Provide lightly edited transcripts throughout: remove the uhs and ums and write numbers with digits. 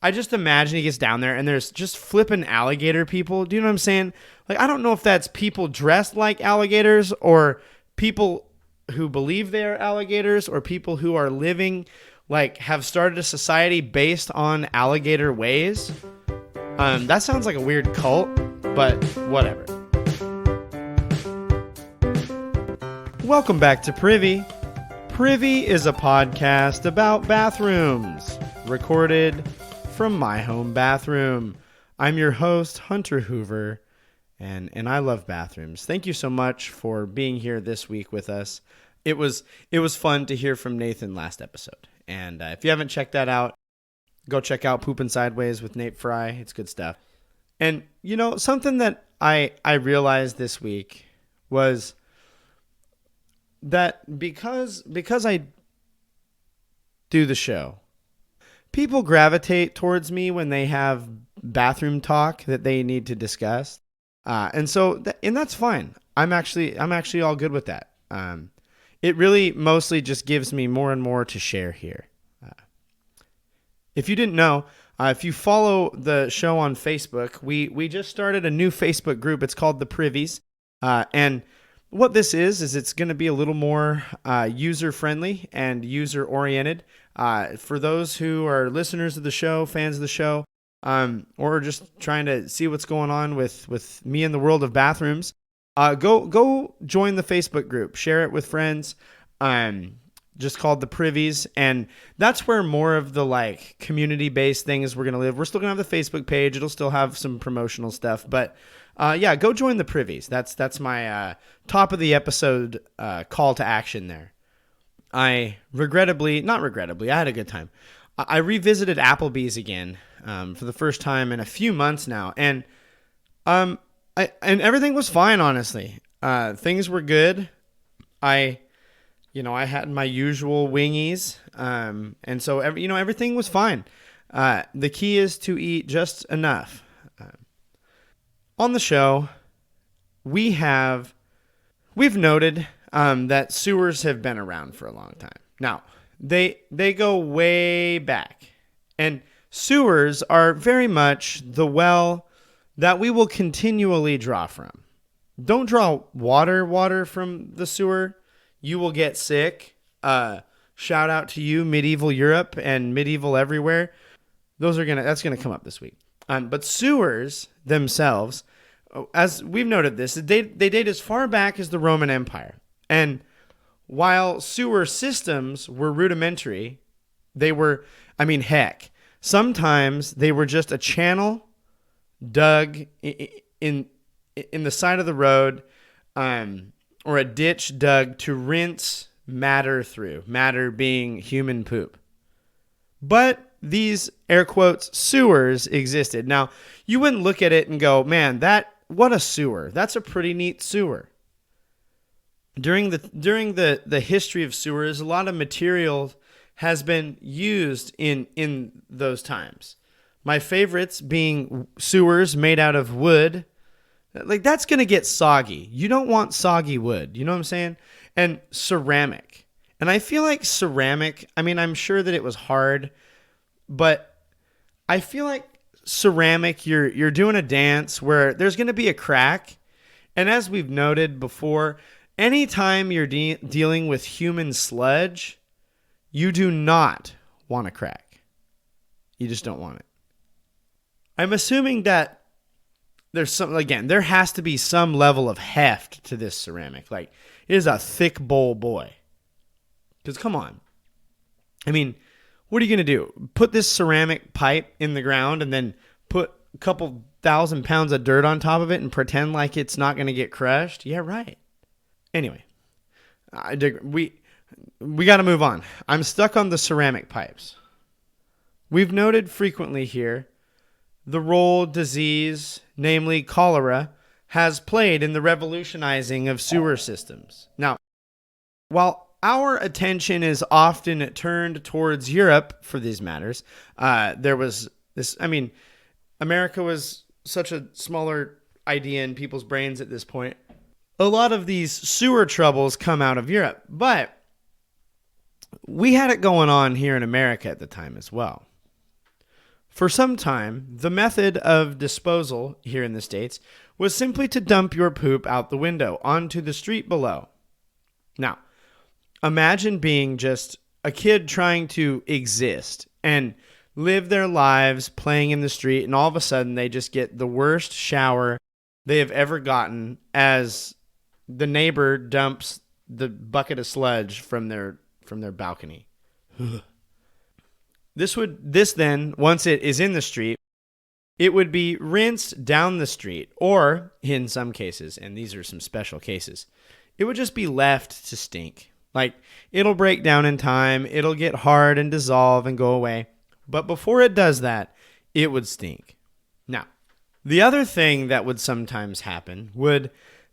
I just imagine he gets down there and there's just flipping alligator people. Do you know what I'm saying? Like, I don't know if that's people dressed like alligators or people who believe they are alligators or people who are living, like, have started a society based on alligator ways. That sounds like a weird cult, but whatever. Welcome back to Privy. Privy is a podcast about bathrooms, recorded from my home bathroom. I'm your host, Hunter Hoover, and I love bathrooms. Thank you so much for being here this week with us. It was fun to hear from Nathan last episode, and if you haven't checked that out, go check out Poopin' Sideways with Nate Fry. It's good stuff. And you know, something that I realized this week was that because I do the show, people gravitate towards me when they have bathroom talk that they need to discuss, and that's fine. I'm actually all good with that. It really mostly just gives me more and more to share here. If you didn't know, if you follow the show on Facebook, we just started a new Facebook group. It's called the Privies, and what this is it's going to be a little more user-friendly and user-oriented for those who are listeners of the show, fans of the show, or just trying to see what's going on with me in the world of bathrooms. Go join the Facebook group. Share it with friends. Just called the Privies, and that's where more of the like community-based things we're going to live. We're still going to have the Facebook page. It'll still have some promotional stuff, but yeah, go join the Privies. That's my top of the episode call to action there. I not regrettably, I had a good time. I revisited Applebee's again for the first time in a few months now, and and everything was fine, honestly. Things were good. I had my usual wingies, and so everything was fine. The key is to eat just enough. On the show, we've noted that sewers have been around for a long time. Now, they go way back, and sewers are very much the well that we will continually draw from. Don't draw water from the sewer. You will get sick. Shout out to you, medieval Europe and medieval everywhere. That's gonna come up this week. But sewers themselves, as we've noted this, they date as far back as the Roman Empire. And while sewer systems were rudimentary, sometimes they were just a channel dug in the side of the road, or a ditch dug to rinse matter through, matter being human poop. But these, air quotes, sewers existed. Now, you wouldn't look at it and go, man, what a sewer. That's a pretty neat sewer. During the history of sewers, a lot of material has been used in those times. My favorites being sewers made out of wood. Like, that's going to get soggy. You don't want soggy wood. You know what I'm saying? And ceramic. And I feel like ceramic, I'm sure that it was hard, but I feel like ceramic, you're doing a dance where there's going to be a crack. And as we've noted before, anytime you're dealing with human sludge, you do not want a crack. You just don't want it. I'm assuming that there has to be some level of heft to this ceramic. Like, it is a thick bowl boy. Because come on. What are you going to do? Put this ceramic pipe in the ground and then put a couple 1,000 pounds of dirt on top of it and pretend like it's not going to get crushed? Yeah, right. Anyway, we got to move on. I'm stuck on the ceramic pipes. We've noted frequently here the role disease, namely cholera, has played in the revolutionizing of sewer systems. Now, while our attention is often turned towards Europe for these matters, there was this, America was such a smaller idea in people's brains at this point. A lot of these sewer troubles come out of Europe, but we had it going on here in America at the time as well. For some time, the method of disposal here in the States was simply to dump your poop out the window onto the street below. Now, imagine being just a kid trying to exist and live their lives playing in the street, and all of a sudden they just get the worst shower they have ever gotten as the neighbor dumps the bucket of sludge from their balcony. This then, once it is in the street, it would be rinsed down the street, or in some cases, and these are some special cases, it would just be left to stink. Like, it'll break down in time, it'll get hard and dissolve and go away. But before it does that, it would stink. Now, the other thing that would sometimes happen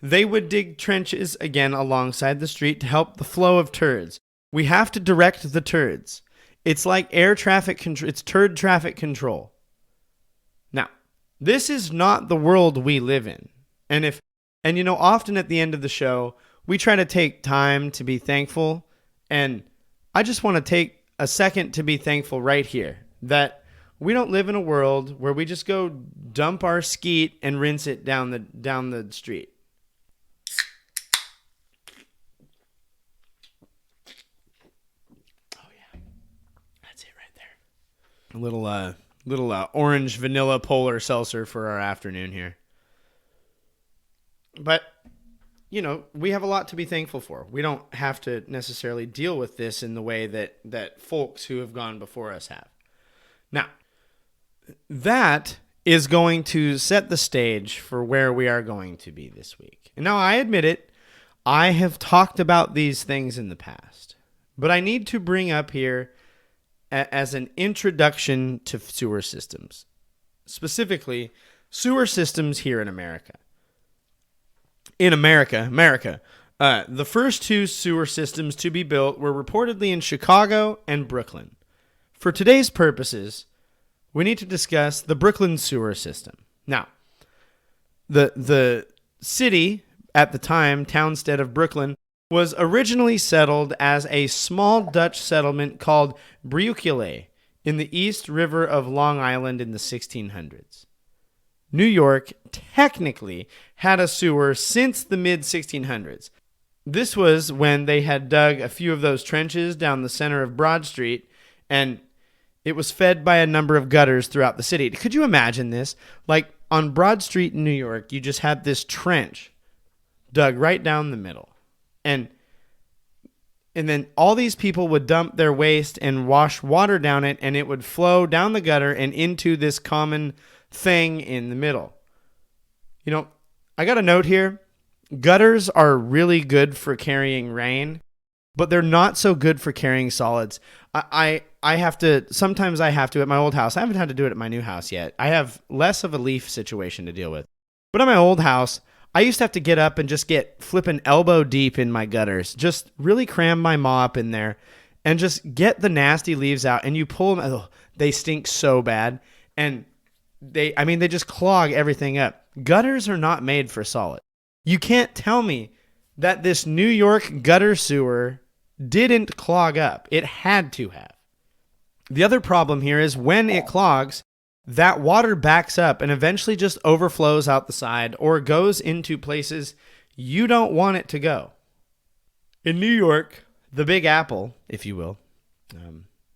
they would dig trenches again alongside the street to help the flow of turds. We have to direct the turds. It's like air traffic control. It's turd traffic control. Now, this is not the world we live in. And often at the end of the show, we try to take time to be thankful. And I just want to take a second to be thankful right here that we don't live in a world where we just go dump our skeet and rinse it down the street. A little orange vanilla polar seltzer for our afternoon here. But, we have a lot to be thankful for. We don't have to necessarily deal with this in the way that folks who have gone before us have. Now, that is going to set the stage for where we are going to be this week. And now I admit it, I have talked about these things in the past. But I need to bring up here as an introduction to sewer systems, specifically sewer systems here in America. In America, the first two sewer systems to be built were reportedly in Chicago and Brooklyn. For today's purposes, we need to discuss the Brooklyn sewer system. Now, the city at the time, townstead of Brooklyn, was originally settled as a small Dutch settlement called Privycast in the East River of Long Island in the 1600s. New York technically had a sewer since the mid-1600s. This was when they had dug a few of those trenches down the center of Broad Street, and it was fed by a number of gutters throughout the city. Could you imagine this? Like, on Broad Street in New York, you just had this trench dug right down the middle. And then all these people would dump their waste and wash water down it, and it would flow down the gutter and into this common thing in the middle. I got a note here. Gutters are really good for carrying rain, but they're not so good for carrying solids. Sometimes I have to at my old house. I haven't had to do it at my new house yet. I have less of a leaf situation to deal with. But at my old house, I used to have to get up and just get flipping elbow deep in my gutters. Just really cram my mop in there and just get the nasty leaves out. And you pull them. Oh, they stink so bad. And they just clog everything up. Gutters are not made for solid. You can't tell me that this New York gutter sewer didn't clog up. It had to have. The other problem here is when it clogs, that water backs up and eventually just overflows out the side or goes into places you don't want it to go. In New York, the Big Apple, if you will,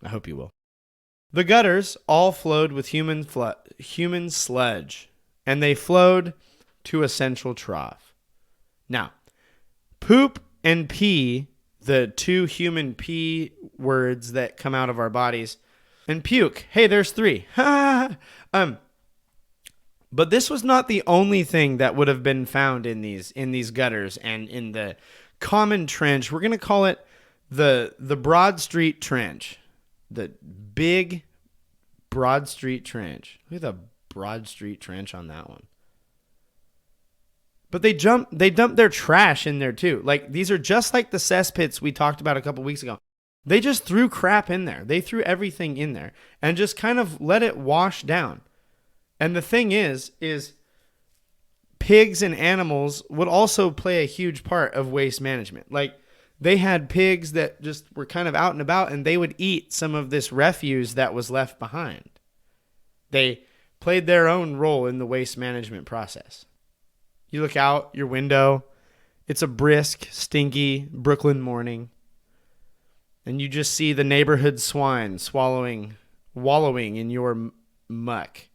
I hope you will, the gutters all flowed with human sludge, and they flowed to a central trough. Now, poop and pee, the two human pee words that come out of our bodies, and puke. Hey, there's three. But this was not the only thing that would have been found in these gutters and in the common trench. We're going to call it the Broad Street Trench. The big Broad Street Trench. Look at the Broad Street Trench on that one. But they dump their trash in there too. Like, these are just like the cesspits we talked about a couple weeks ago. They just threw crap in there. They threw everything in there and just kind of let it wash down. And the thing is pigs and animals would also play a huge part of waste management. Like, they had pigs that just were kind of out and about, and they would eat some of this refuse that was left behind. They played their own role in the waste management process. You look out your window, it's a brisk, stinky Brooklyn morning, and you just see the neighborhood swine wallowing in your muck,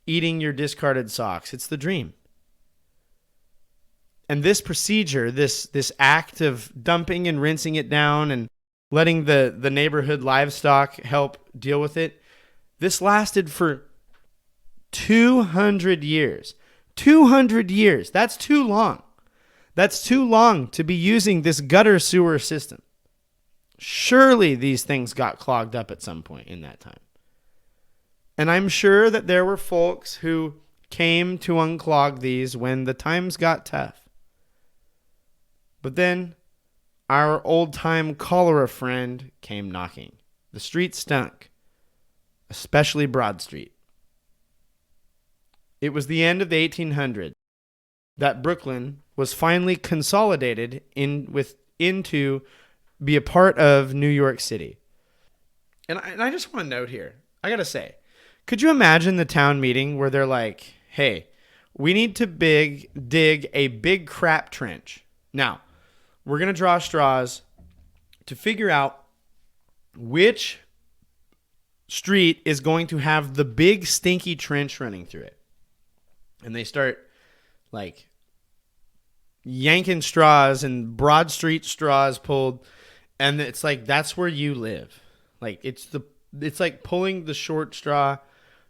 eating your discarded socks. It's the dream. And this procedure, this act of dumping and rinsing it down and letting the neighborhood livestock help deal with it, this lasted for 200 years. 200 years. That's too long. That's too long to be using this gutter sewer system. Surely these things got clogged up at some point in that time. And I'm sure that there were folks who came to unclog these when the times got tough. But then our old-time cholera friend came knocking. The street stunk, especially Broad Street. It was the end of the 1800s that Brooklyn was finally consolidated into be a part of New York City. And I just want to note here, I got to say, could you imagine the town meeting where they're like, hey, we need to dig a big crap trench. Now, we're going to draw straws to figure out which street is going to have the big stinky trench running through it. And they start like yanking straws and Broad Street straws pulled. And it's like, that's where you live. Like it's like pulling the short straw.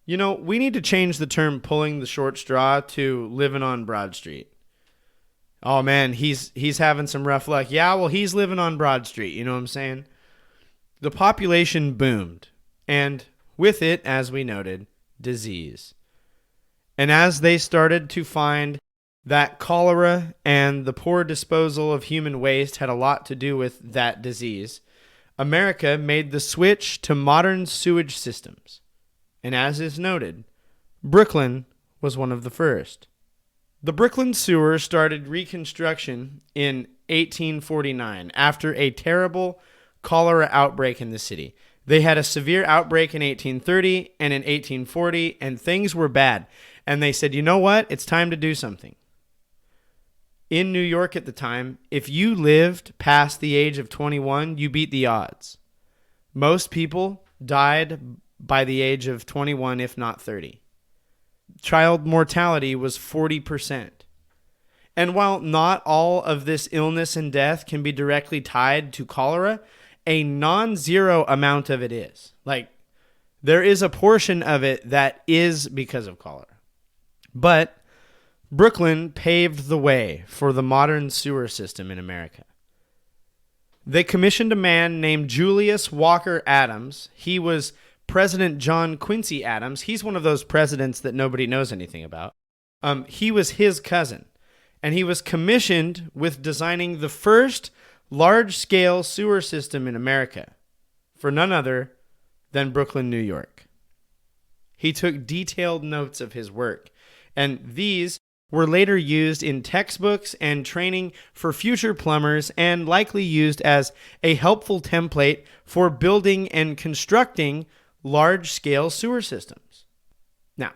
You know, we need to change the term pulling the short straw to living on Broad Street. Oh man, he's having some rough luck. Yeah, well, he's living on Broad Street. You know what I'm saying? The population boomed. And with it, as we noted, disease. And as they started to find that cholera and the poor disposal of human waste had a lot to do with that disease, America made the switch to modern sewage systems. And as is noted, Brooklyn was one of the first. The Brooklyn sewer started reconstruction in 1849 after a terrible cholera outbreak in the city. They had a severe outbreak in 1830 and in 1840, and things were bad. And they said, you know what? It's time to do something. In New York at the time, if you lived past the age of 21, you beat the odds. Most people died by the age of 21, if not 30. Child mortality was 40%. And while not all of this illness and death can be directly tied to cholera, a non-zero amount of it is. Like, there is a portion of it that is because of cholera. But Brooklyn paved the way for the modern sewer system in America. They commissioned a man named Julius Walker Adams. He was President John Quincy Adams. He's one of those presidents that nobody knows anything about. He was his cousin, and he was commissioned with designing the first large-scale sewer system in America for none other than Brooklyn, New York. He took detailed notes of his work, and these were later used in textbooks and training for future plumbers and likely used as a helpful template for building and constructing large-scale sewer systems. Now,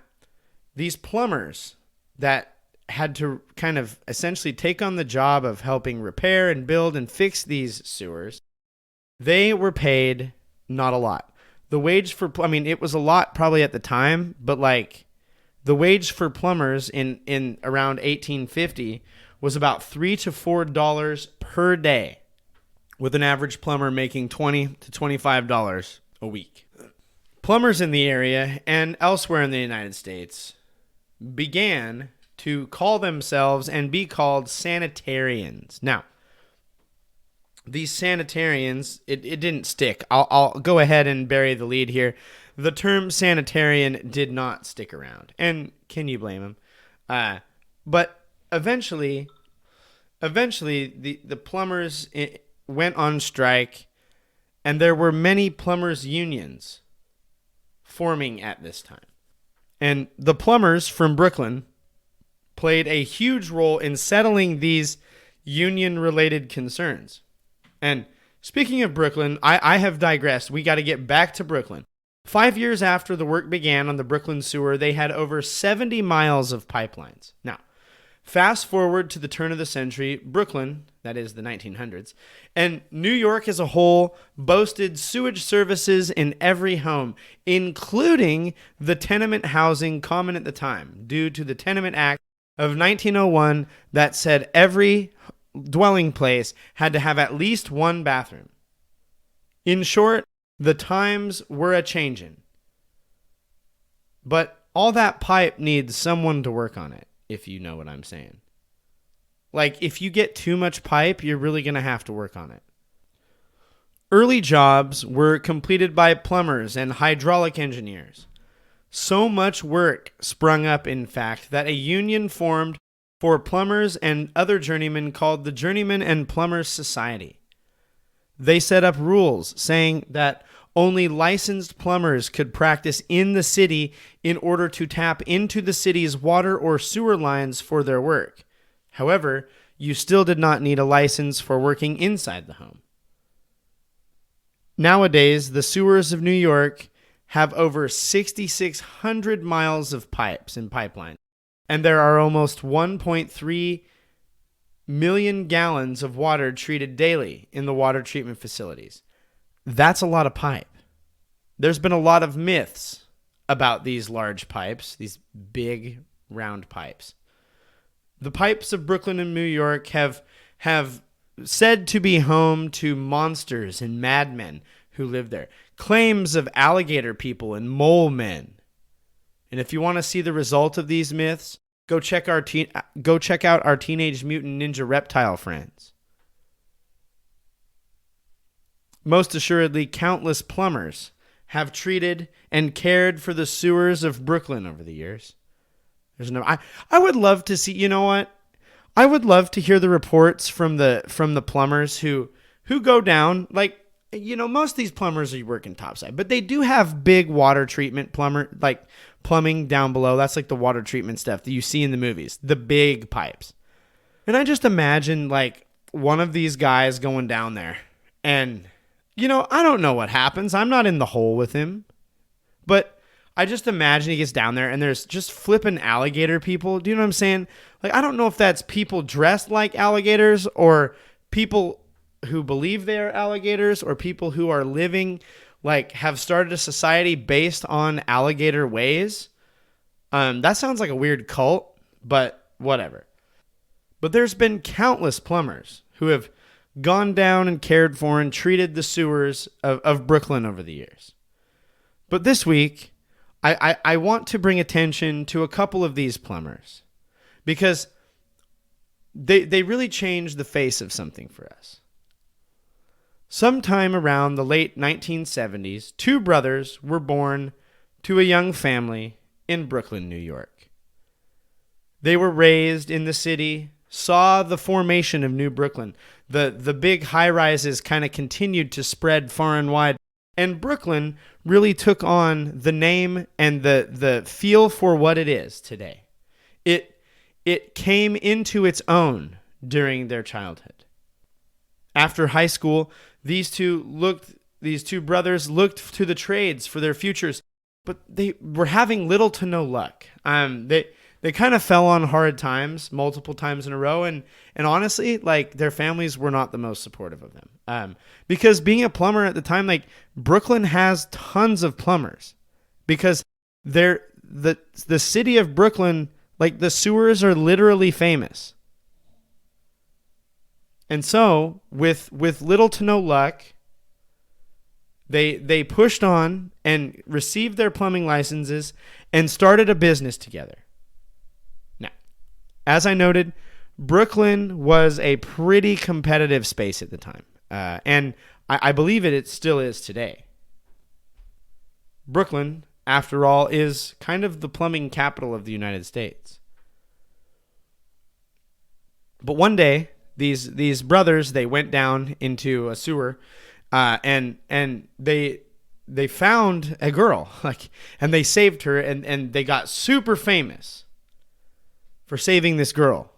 these plumbers that had to kind of essentially take on the job of helping repair and build and fix these sewers, they were paid not a lot. The wage for, it was a lot probably at the time, but like the wage for plumbers in around 1850 was about $3 to $4 per day, with an average plumber making $20 to $25 a week. Plumbers in the area and elsewhere in the United States began to call themselves and be called sanitarians. Now, these sanitarians, it didn't stick. I'll go ahead and bury the lead here. The term sanitarian did not stick around. And can you blame him? But eventually the plumbers went on strike, and there were many plumbers unions forming at this time. And the plumbers from Brooklyn played a huge role in settling these union-related concerns. And speaking of Brooklyn, I have digressed. We got to get back to Brooklyn. 5 years after the work began on the Brooklyn sewer, they had over 70 miles of pipelines. Now, fast forward to the turn of the century, Brooklyn, that is the 1900s, and New York as a whole boasted sewage services in every home, including the tenement housing common at the time, due to the Tenement Act of 1901 that said every dwelling place had to have at least one bathroom. In short, the times were a changin'. But all that pipe needs someone to work on it, if you know what I'm saying. Like, if you get too much pipe, you're really going to have to work on it. Early jobs were completed by plumbers and hydraulic engineers. So much work sprung up, in fact, that a union formed for plumbers and other journeymen called the Journeymen and Plumbers Society. They set up rules saying that only licensed plumbers could practice in the city in order to tap into the city's water or sewer lines for their work. However, you still did not need a license for working inside the home. Nowadays, the sewers of New York have over 6,600 miles of pipes and pipelines, and there are almost 1.3 million gallons of water treated daily in the water treatment facilities. That's a lot of pipe. There's been a lot of myths about these large pipes, these big round pipes. The pipes of Brooklyn and New York have said to be home to monsters and madmen who live there. Claims of alligator people and mole men. And if you want to see the result of these myths, go check out our Teenage Mutant Ninja Reptile friends. Most assuredly, countless plumbers have treated and cared for the sewers of Brooklyn over the years. I would love to see, you know what? I would love to hear the reports from the plumbers who go down, like, you know, most of these plumbers are working topside, but they do have big water treatment plumbing down below. That's like the water treatment stuff that you see in the movies, the big pipes. And I just imagine like one of these guys going down there and, you know, I don't know what happens. I'm not in the hole with him, but I just imagine he gets down there and there's just flipping alligator people. Do you know what I'm saying? Like, I don't know if that's people dressed like alligators or people who believe they are alligators or people who are living, like, have started a society based on alligator ways. That sounds like a weird cult, but whatever. But there's been countless plumbers who have gone down and cared for and treated the sewers of Brooklyn over the years. But this week, I want to bring attention to a couple of these plumbers because they really changed the face of something for us. Sometime around the late 1970s, two brothers were born to a young family in Brooklyn, New York. They were raised in the city, saw the formation of New Brooklyn. The big high-rises kind of continued to spread far and wide, and Brooklyn really took on the name and the feel for what it is today. It came into its own during their childhood. After high school, these two brothers looked to the trades for their futures, but they were having little to no luck. They kind of fell on hard times multiple times in a row, and honestly, like, their families were not the most supportive of them. Because being a plumber at the time, like, Brooklyn has tons of plumbers because the city of Brooklyn, like, the sewers are literally famous. And so, with little to no luck, they pushed on and received their plumbing licenses and started a business together. Now, as I noted, Brooklyn was a pretty competitive space at the time. And I believe it still is today. Brooklyn, after all, is kind of the plumbing capital of the United States. But one day, these brothers, they went down into a sewer, and they found a girl, and they saved her, and they got super famous for saving this girl.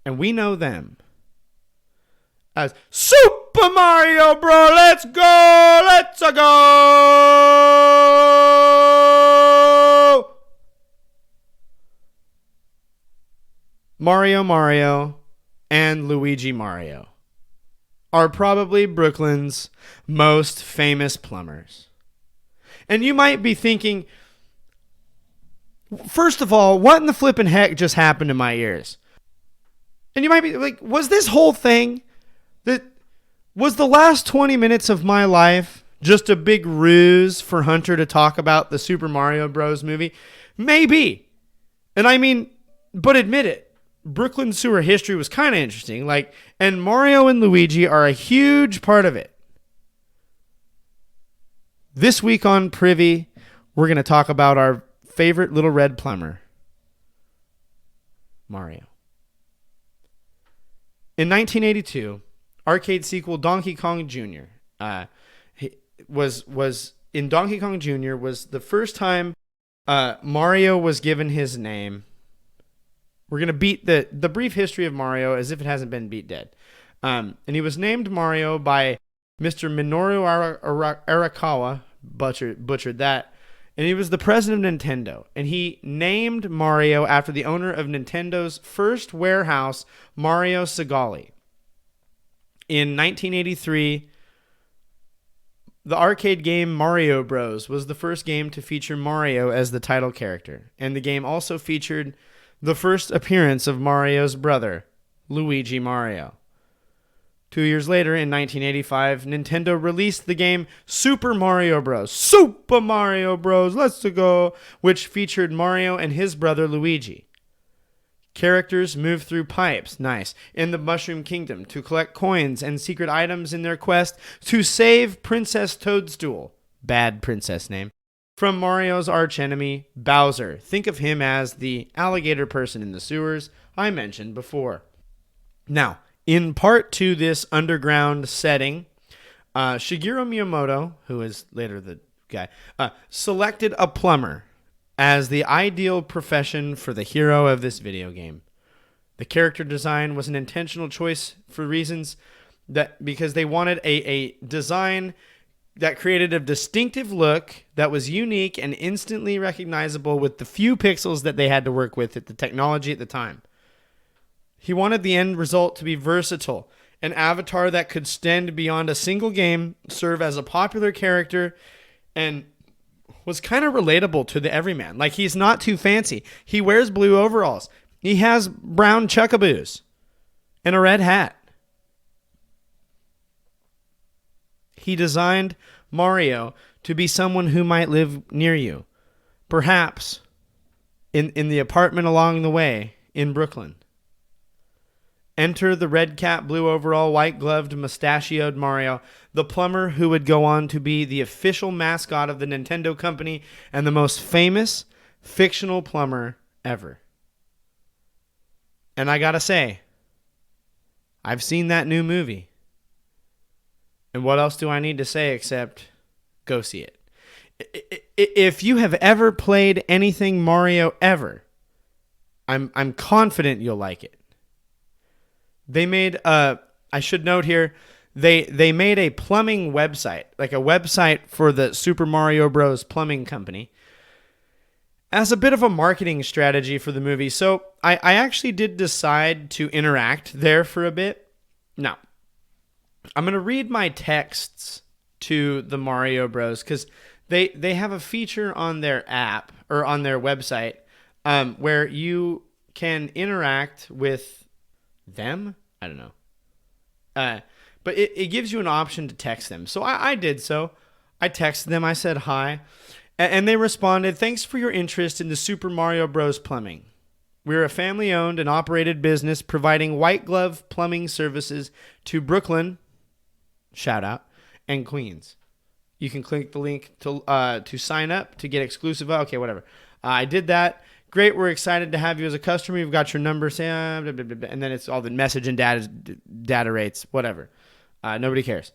And we know them as Super Mario Bros. Let's go! Let's go! Mario, and Luigi Mario are probably Brooklyn's most famous plumbers. And you might be thinking, first of all, what in the flippin' heck just happened to my ears? And you might be like, was this whole thing, was the last 20 minutes of my life just a big ruse for Hunter to talk about the Super Mario Bros. Movie? Maybe. And I mean, but admit it. Brooklyn sewer history was kind of interesting. And Mario and Luigi are a huge part of it. This week on Privy, we're going to talk about our favorite little red plumber, Mario. In 1982, arcade sequel Donkey Kong Jr. was in Donkey Kong Jr. was the first time Mario was given his name. We're going to beat the brief history of Mario as if it hasn't been beat dead. And he was named Mario by Mr. Minoru Arakawa, butchered that. And he was the president of Nintendo. And he named Mario after the owner of Nintendo's first warehouse, Mario Segale. In 1983, the arcade game Mario Bros. Was the first game to feature Mario as the title character. And the game also featured the first appearance of Mario's brother, Luigi Mario. 2 years later, in 1985, Nintendo released the game Super Mario Bros. Super Mario Bros. Let's go, which featured Mario and his brother Luigi. Characters move through pipes, nice, in the Mushroom Kingdom to collect coins and secret items in their quest to save Princess Toadstool, bad princess name, from Mario's archenemy, Bowser. Think of him as the alligator person in the sewers I mentioned before. Now, in part to this underground setting, Shigeru Miyamoto, who is later the guy, selected a plumber as the ideal profession for the hero of this video game. The character design was an intentional choice for reasons that because they wanted a design that created a distinctive look that was unique and instantly recognizable with the few pixels that they had to work with at the technology at the time. He wanted the end result to be versatile, an avatar that could extend beyond a single game, serve as a popular character, and was kind of relatable to the everyman. He's not too fancy. He wears blue overalls. He has brown chuckaboos and a red hat. He designed Mario to be someone who might live near you, perhaps in the apartment along the way in Brooklyn. Enter the red cap, blue overall, white gloved, mustachioed Mario, the plumber who would go on to be the official mascot of the Nintendo company and the most famous fictional plumber ever. And I gotta say, I've seen that new movie. And what else do I need to say except go see it? If you have ever played anything Mario ever, I'm confident you'll like it. They made I should note here, they made a plumbing website, like a website for the Super Mario Bros. Plumbing company, as a bit of a marketing strategy for the movie. So I actually did decide to interact there for a bit. Now, I'm going to read my texts to the Mario Bros. Because they have a feature on their app or on their website where you can interact with them. I don't know. But it gives you an option to text them. So I did so. I texted them. I said hi. And they responded, "Thanks for your interest in the Super Mario Bros. Plumbing. We're a family-owned and operated business providing white glove plumbing services to Brooklyn," shout out, "and Queens. You can click the link to sign up to get exclusive." Okay, whatever. I did that. "Great, we're excited to have you as a customer. We've got your number." Say, blah, blah, blah, blah. And then it's all the message and data rates, whatever. Nobody cares.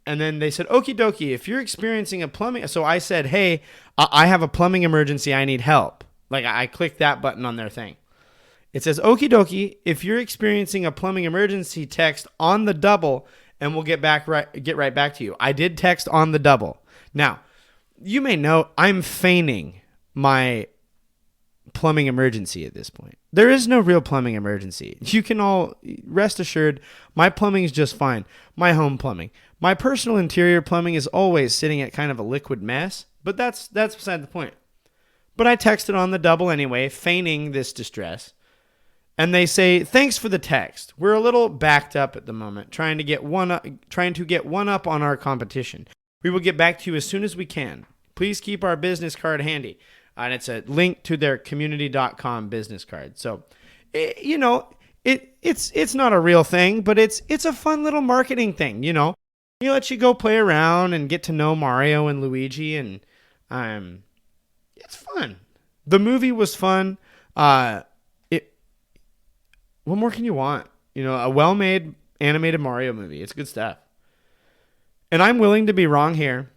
And then they said, "Okie dokie, if you're experiencing a plumbing..." So I said, "Hey, I have a plumbing emergency. I need help." I clicked that button on their thing. It says, okie dokie, if you're experiencing a plumbing emergency, text on the double and we'll get right back to you. I did text on the double. Now, you may know I'm feigning my plumbing emergency at this point. There is no real plumbing emergency. You can all rest assured my plumbing is just fine. My home plumbing. My personal interior plumbing is always sitting at kind of a liquid mess, but that's beside the point. But I texted on the double anyway, feigning this distress. And they say, thanks for the text. We're a little backed up at the moment, trying to get one up on our competition. We will get back to you as soon as we can. Please keep our business card handy. And it's a link to their community.com business card. So, it's not a real thing, but it's a fun little marketing thing, you know. He lets you go play around and get to know Mario and Luigi, and it's fun. The movie was fun. What more can you want? You know, a well-made animated Mario movie. It's good stuff. And I'm willing to be wrong here,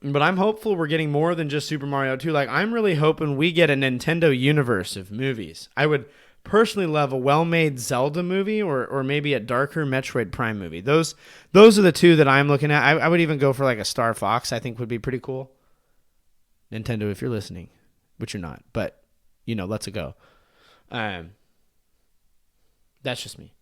but I'm hopeful we're getting more than just Super Mario 2. Like, I'm really hoping we get a Nintendo universe of movies. I would personally love a well-made Zelda movie or maybe a darker Metroid Prime movie. Those are the two that I'm looking at. I would even go for like a Star Fox. I think would be pretty cool. Nintendo, if you're listening, which you're not, but, you know, let's go. That's just me.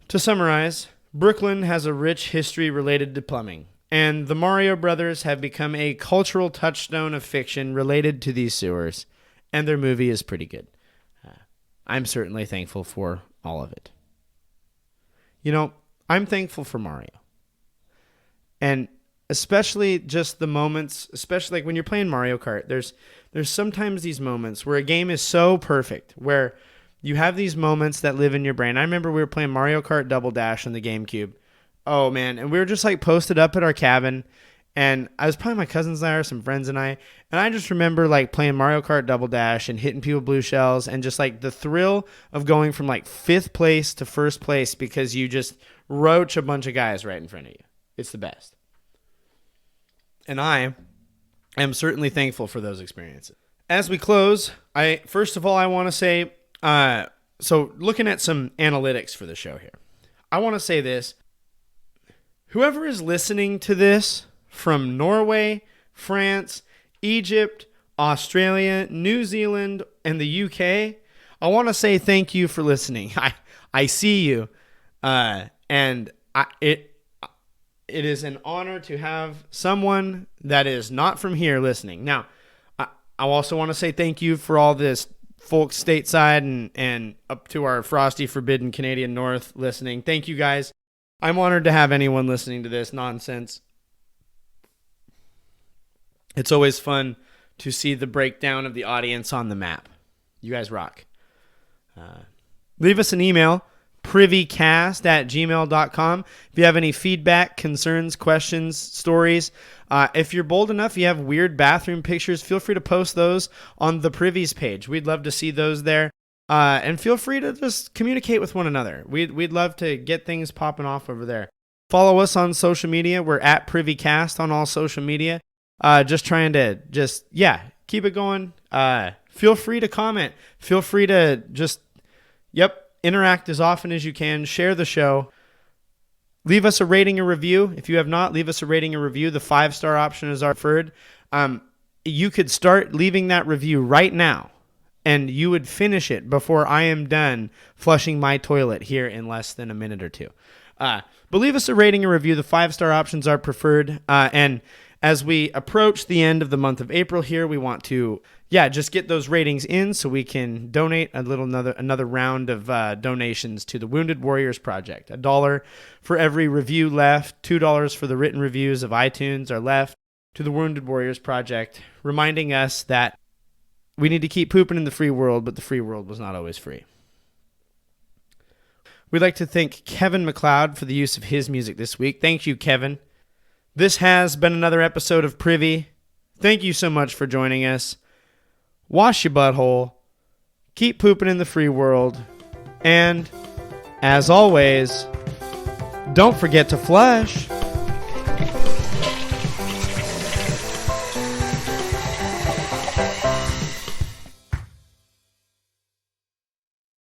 To summarize, Brooklyn has a rich history related to plumbing, and the Mario Brothers have become a cultural touchstone of fiction related to these sewers, and their movie is pretty good. I'm certainly thankful for all of it. You know, I'm thankful for Mario. And especially just the moments, especially like when you're playing Mario Kart, there's sometimes these moments where a game is so perfect, where you have these moments that live in your brain. I remember we were playing Mario Kart Double Dash on the GameCube. Oh, man. And we were just like posted up at our cabin. And I was probably my cousins there, some friends and I. And I just remember like playing Mario Kart Double Dash and hitting people blue shells. And just like the thrill of going from like 5th place to 1st place because you just roach a bunch of guys right in front of you. It's the best. And I am certainly thankful for those experiences. As we close, first of all, I want to say, so looking at some analytics for the show here, I want to say this. Whoever is listening to this from Norway, France, Egypt, Australia, New Zealand, and the UK, I want to say thank you for listening. I see you, and it is an honor to have someone that is not from here listening. Now, I also want to say thank you for all this folks stateside and up to our frosty forbidden Canadian North listening. Thank you guys. I'm honored to have anyone listening to this nonsense. It's always fun to see the breakdown of the audience on the map. You guys rock. Leave us an email, privycast@gmail.com. If you have any feedback, concerns, questions, stories, if you're bold enough, you have weird bathroom pictures, feel free to post those on the Privy's page. We'd love to see those there. And feel free to just communicate with one another. We'd love to get things popping off over there. Follow us on social media. We're at Privycast on all social media. Just trying to keep it going. Feel free to comment. Feel free to interact as often as you can. Share the show. Leave us a rating or review. If you have not, leave us a rating or review. The 5-star option is our preferred. You could start leaving that review right now, and you would finish it before I am done flushing my toilet here in less than a minute or two. But leave us a rating or review. The 5-star options are preferred. And as we approach the end of the month of April here, we want to just get those ratings in so we can donate another round of donations to the Wounded Warriors Project. $1 for every review left, $2 for the written reviews of iTunes are left to the Wounded Warriors Project, reminding us that we need to keep pooping in the free world, but the free world was not always free. We'd like to thank Kevin MacLeod for the use of his music this week. Thank you, Kevin. This has been another episode of Privy. Thank you so much for joining us. Wash your butthole. Keep pooping in the free world. And, as always, don't forget to flush.